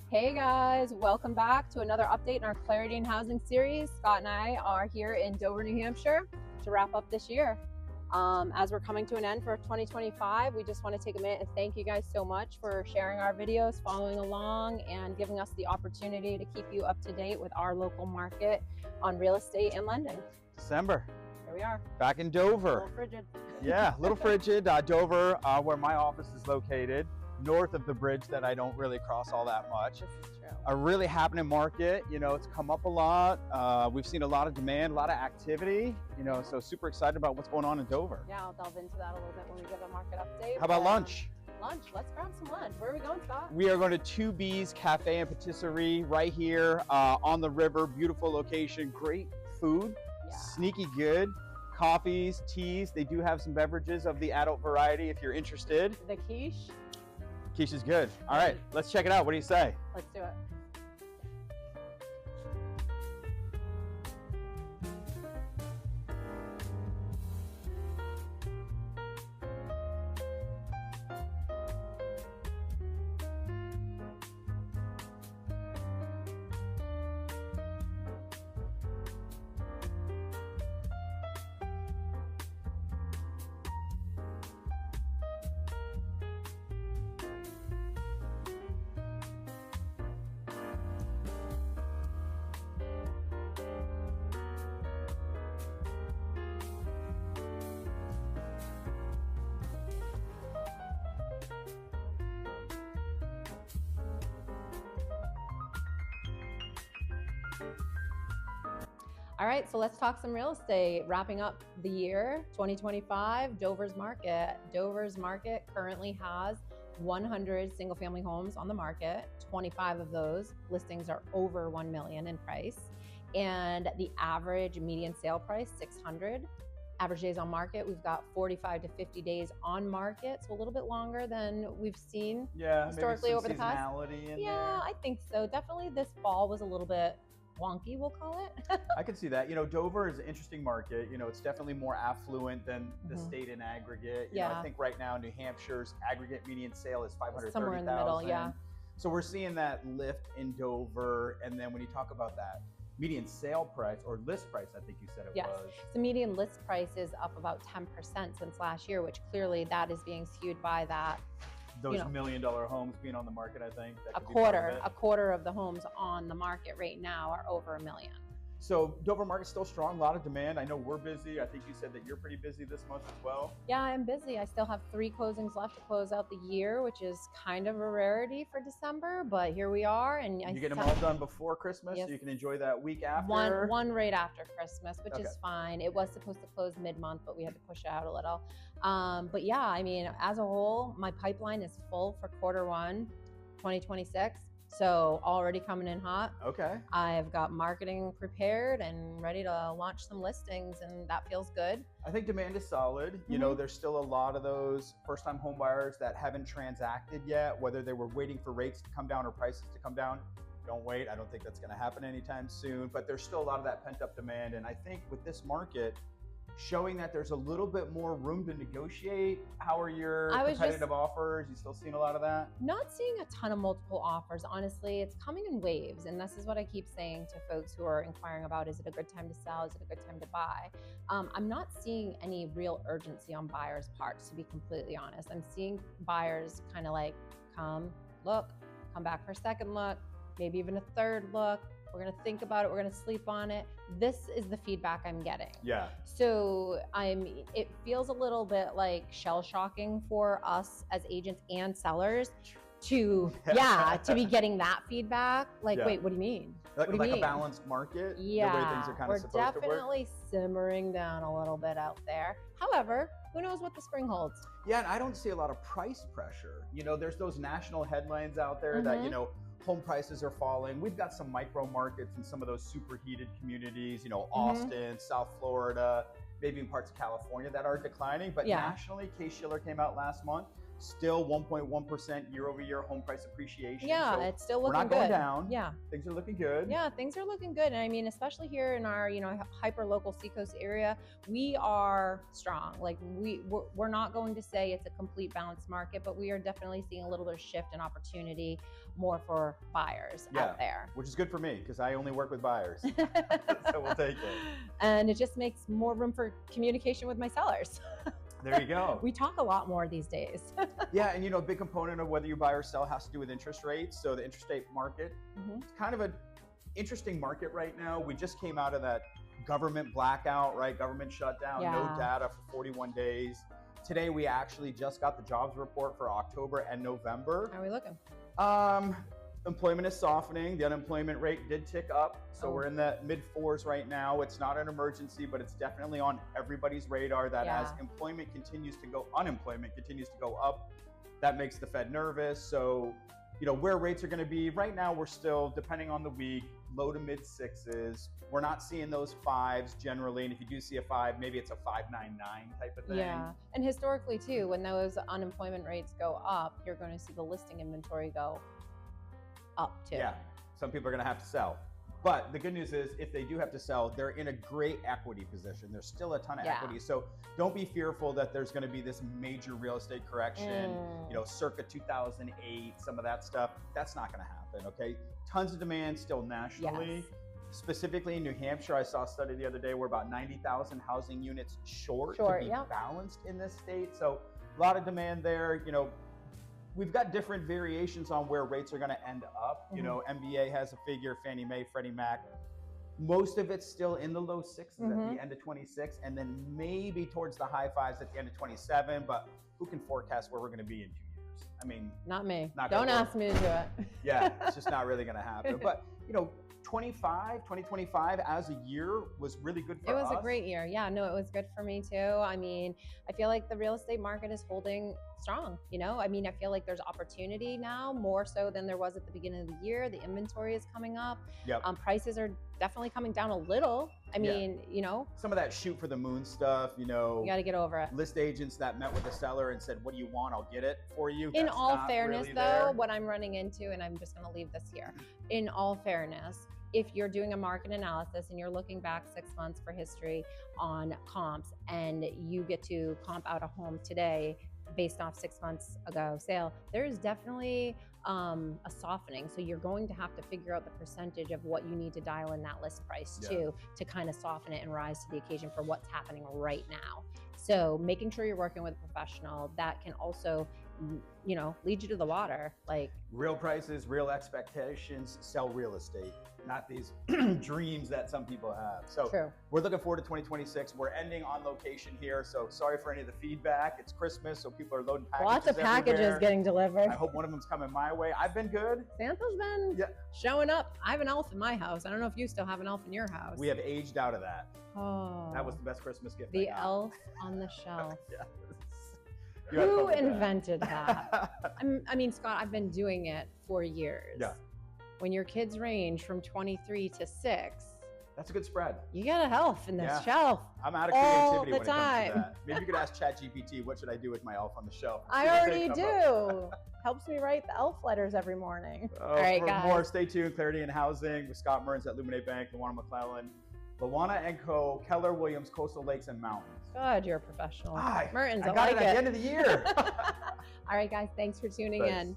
Hey guys, welcome back to another update in our Clarity in Housing series. Scott and I are here in Dover, New Hampshire to wrap up this year. As we're coming to an end for 2025, we just want to take a minute and thank you guys so much for sharing our videos, following along, and giving us the opportunity to keep you up to date with our local market on real estate and lending. December. Here we are. Back in Dover. A little frigid. Yeah, a little frigid. Dover, where my office is located, north of the bridge that I don't really cross all that much. This is true. A really happening market. You know, it's come up a lot. We've seen a lot of demand, a lot of activity. You know, so super excited about what's going on in Dover. Yeah, I'll delve into that a little bit when we give a market update. How about lunch? Lunch. Let's grab some lunch. Where are we going, Scott? We are going to 2B's Cafe and Patisserie right here on the river. Beautiful location. Great food. Yeah. Sneaky good. Coffees, teas. They do have some beverages of the adult variety if you're interested. The quiche. Quiche is good. All right, let's check it out. What do you say? Let's do it. All right, so let's talk some real estate. Wrapping up the year 2025, Dover's market. Dover's market currently has 100 single-family homes on the market. 25 of those listings are over 1 million in price, and the average median sale price $600. Average days on market, we've got 45 to 50 days on market, so a little bit longer than we've seen historically over the past. Yeah, I think so. Definitely, this fall was a little bit wonky, we'll call it. I can see that. You know, Dover is an interesting market. You know, it's definitely more affluent than the state in aggregate. You know, I think right now New Hampshire's aggregate median sale is 530,000. Somewhere in the middle, yeah. So we're seeing that lift in Dover. And then when you talk about that median sale price or list price, I think you said it was. Yes, the median list price is up about 10% since last year, which clearly that is being skewed by that. Those $1 million homes being on the market, I think. A quarter of the homes on the market right now are over $1 million. So Dover market's still strong, a lot of demand. I know we're busy. I think you said that you're pretty busy this month as well. Yeah, I'm busy. I still have 3 closings left to close out the year, which is kind of a rarity for December, but here we are. And you get them all done before Christmas, so you can enjoy that week after? One right after Christmas, which is fine. It was supposed to close mid-month, but we had to push it out a little. But yeah, I mean, as a whole, my pipeline is full for Q1 2026. So already coming in hot. Okay. I've got marketing prepared and ready to launch some listings, and that feels good. I think demand is solid. You know, there's still a lot of those first-time home buyers that haven't transacted yet, whether they were waiting for rates to come down or prices to come down. Don't wait. I don't think that's going to happen anytime soon, but there's still a lot of that pent-up demand. And I think with this market, showing that there's a little bit more room to negotiate. How are your competitive offers? You still seeing a lot of that? Not seeing a ton of multiple offers. Honestly, it's coming in waves. And this is what I keep saying to folks who are inquiring about, is it a good time to sell? Is it a good time to buy? I'm not seeing any real urgency on buyers' parts, to be completely honest. I'm seeing buyers kind of like, come, look, come back for a second look, maybe even a third look. We're going to think about it. We're going to sleep on it. This is the feedback I'm getting. Yeah. So it feels a little bit like shell shocking for us as agents and sellers to be getting that feedback. Like, wait, what do you mean? Like a balanced market? Yeah. The way things are kind of supposed to work? We're definitely simmering down a little bit out there. However, who knows what the spring holds? Yeah, and I don't see a lot of price pressure. You know, there's those national headlines out there that, you know, home prices are falling. We've got some micro markets in some of those superheated communities, you know, Austin, South Florida, maybe in parts of California that are declining. But nationally, Case-Shiller came out last month. Still 1.1% year-over-year home price appreciation. Yeah, so it's still we're looking not going good. down. Yeah. Things are looking good. Yeah, things are looking good. And I mean, especially here in our, hyper local Seacoast area, we are strong. Like we're not going to say it's a complete balanced market, but we are definitely seeing a little bit of shift and opportunity more for buyers out there. Which is good for me because I only work with buyers. So we'll take it. And it just makes more room for communication with my sellers. There you go. We talk a lot more these days. Yeah, and a big component of whether you buy or sell has to do with interest rates. So the interest rate market, it's kind of an interesting market right now. We just came out of that government blackout, right? Government shutdown, no data for 41 days. Today, we actually just got the jobs report for October and November. How are we looking? Employment is softening. The unemployment rate did tick up. So we're in the mid 4s right now. It's not an emergency, but it's definitely on everybody's radar that as unemployment continues to go up, that makes the Fed nervous. So, where rates are going to be right now, we're still, depending on the week, low to mid 6s. We're not seeing those 5s generally. And if you do see a 5, maybe it's a 5.99 type of thing. Yeah. And historically too, when those unemployment rates go up, you're going to see the listing inventory go up too. Yeah, some people are going to have to sell. But the good news is if they do have to sell, they're in a great equity position. There's still a ton of equity. So don't be fearful that there's going to be this major real estate correction, circa 2008, some of that stuff. That's not going to happen, okay? Tons of demand still nationally. Specifically in New Hampshire, I saw a study the other day, we're about 90,000 housing units short to be balanced in this state. So a lot of demand there. We've got different variations on where rates are going to end up. MBA has a figure, Fannie Mae, Freddie Mac. Most of it's still in the low 6s at the end of 26, and then maybe towards the high 5s at the end of 27. But who can forecast where we're going to be in 2 years? I mean, not me. Don't ask me to do it. Yeah, it's just not really going to happen. But 2025 as a year was really good for us. It was a great year. Yeah, no, it was good for me too. I mean, I feel like the real estate market is holding strong. I mean, I feel like there's opportunity now more so than there was at the beginning of the year. The inventory is coming up. Prices are definitely coming down a little. I mean, some of that shoot for the moon stuff, you got to get over it. List agents that met with the seller and said, what do you want? I'll get it for you. In all fairness though, what I'm running into, and I'm just going to leave this here, in all fairness, if you're doing a market analysis and you're looking back 6 months for history on comps and you get to comp out a home today based off 6 months ago sale, there is definitely a softening. So you're going to have to figure out the percentage of what you need to dial in that list price too, to kind of soften it and rise to the occasion for what's happening right now. So making sure you're working with a professional that can also, lead you to the water. Like real prices, real expectations, sell real estate, not these dreams that some people have. So we're looking forward to 2026. We're ending on location here. So sorry for any of the feedback. It's Christmas, so people are loading packages. Lots of packages everywhere. Getting delivered. I hope one of them's coming my way. I've been good. Santa's been showing up. I have an elf in my house. I don't know if you still have an elf in your house. We have aged out of that. Oh. That was the best Christmas gift The elf on the shelf. Yes. Who invented that? I mean, Scott, I've been doing it for years. Yeah. When your kids range from 23 to 6, that's a good spread. You got a elf in this shelf. I'm out of creativity all the when time. It comes to that. Maybe you could ask ChatGPT, what should I do with my elf on the shelf? I already do. Helps me write the elf letters every morning. All right, for guys. More, stay tuned. Clarity in Housing with Scott Mertens at Luminate Bank, Lawa-Na McClellan, Lawa-Na Co, Keller, Williams, Coastal Lakes and Mountains. God, you're a professional. Mertens, I got like it at the end of the year. All right, guys. Thanks for tuning in.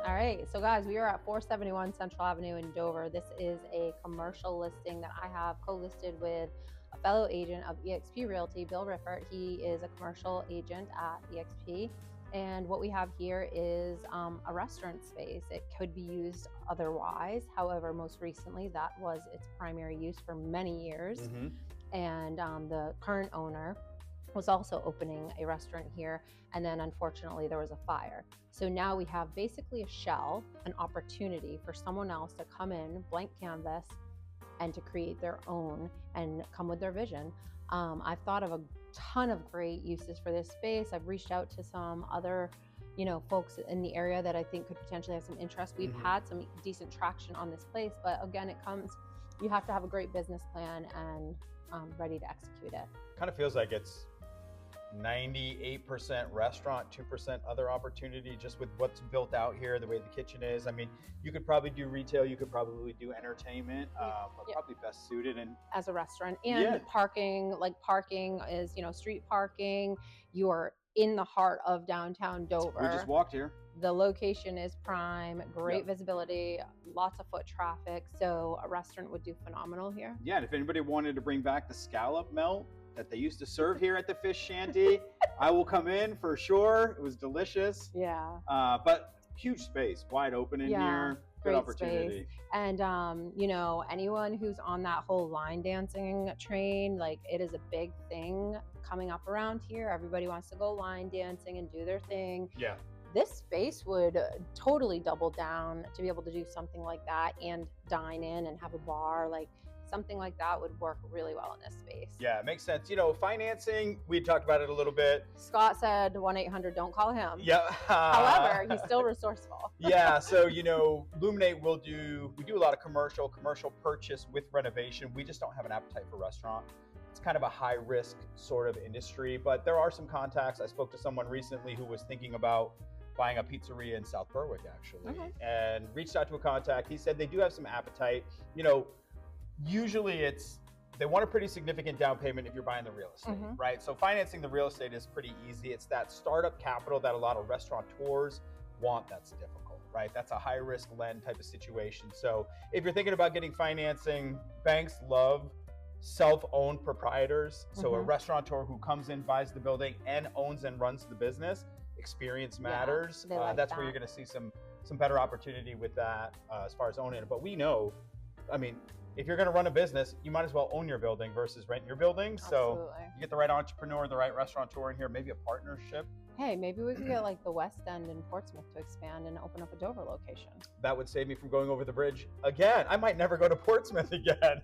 All right, so guys, we are at 471 Central Avenue in Dover. This is a commercial listing that I have co-listed with a fellow agent of eXp Realty, Bill Riffert. He is a commercial agent at eXp. And what we have here is a restaurant space. It could be used otherwise. However, most recently, that was its primary use for many years. And the current owner was also opening a restaurant here. And then unfortunately, there was a fire. So now we have basically a shell, an opportunity for someone else to come in, blank canvas, and to create their own and come with their vision. I've thought of a ton of great uses for this space. I've reached out to some other, folks in the area that I think could potentially have some interest. We've had some decent traction on this place, but again, you have to have a great business plan and ready to execute it. Kind of feels like it's 98% restaurant, 2% other opportunity, just with what's built out here, the way the kitchen is. I mean, you could probably do retail, you could probably do entertainment, but probably best suited as a restaurant. And parking is, street parking. You're in the heart of downtown Dover. We just walked here. The location is prime, great visibility, lots of foot traffic. So a restaurant would do phenomenal here. Yeah, and if anybody wanted to bring back the scallop melt that they used to serve here at the fish shanty, I will come in for sure. It was delicious. Yeah. But huge space, wide open in here. Good opportunity. Space. And anyone who's on that whole line dancing train, like, it is a big thing coming up around here. Everybody wants to go line dancing and do their thing. Yeah. This space would totally double down to be able to do something like that and dine in and have a bar. Like, something like that would work really well in this space. Yeah, it makes sense. Financing, we talked about it a little bit. Scott said 1-800, don't call him. Yeah. However, he's still resourceful. Yeah, so, Luminate we do a lot of commercial purchase with renovation. We just don't have an appetite for restaurant. It's kind of a high risk sort of industry, but there are some contacts. I spoke to someone recently who was thinking about buying a pizzeria in South Berwick, actually, and reached out to a contact. He said they do have some appetite. Usually they want a pretty significant down payment if you're buying the real estate, right? So financing the real estate is pretty easy. It's that startup capital that a lot of restaurateurs want that's difficult, right? That's a high risk lend type of situation. So if you're thinking about getting financing, banks love self-owned proprietors. So a restaurateur who comes in, buys the building, and owns and runs the business. Experience matters. That's where you're going to see some better opportunity with that as far as owning it. But we know, if you're going to run a business, you might as well own your building versus rent your building. So you get the right entrepreneur, the right restaurateur in here, maybe a partnership. Hey, maybe we could get like the West End in Portsmouth to expand and open up a Dover location. That would save me from going over the bridge again. I might never go to Portsmouth again.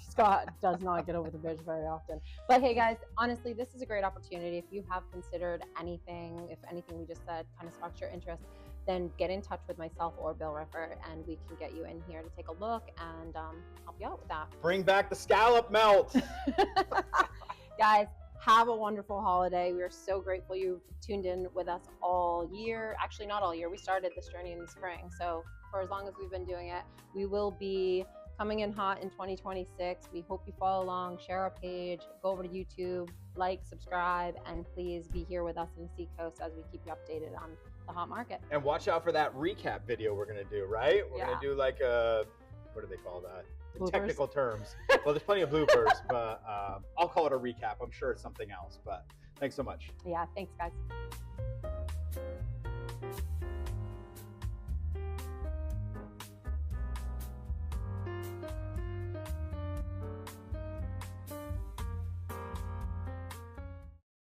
Scott does not get over the bridge very often. But hey guys, honestly, this is a great opportunity. If you have considered anything, if anything we just said kind of sparks your interest, then get in touch with myself or Bill Riffert, and we can get you in here to take a look and help you out with that. Bring back the scallop melt. Guys, have a wonderful holiday. We are so grateful you've tuned in with us all year. Actually, not all year. We started this journey in the spring. So for as long as we've been doing it, we will be coming in hot in 2026. We hope you follow along, share our page, go over to YouTube, like, subscribe, and please be here with us in Seacoast as we keep you updated on the hot market. And watch out for that recap video we're going to do, right? We're going to do like a, what do they call that? In technical terms. Well, there's plenty of bloopers, but I'll call it a recap. I'm sure it's something else, but thanks so much. Yeah, thanks guys.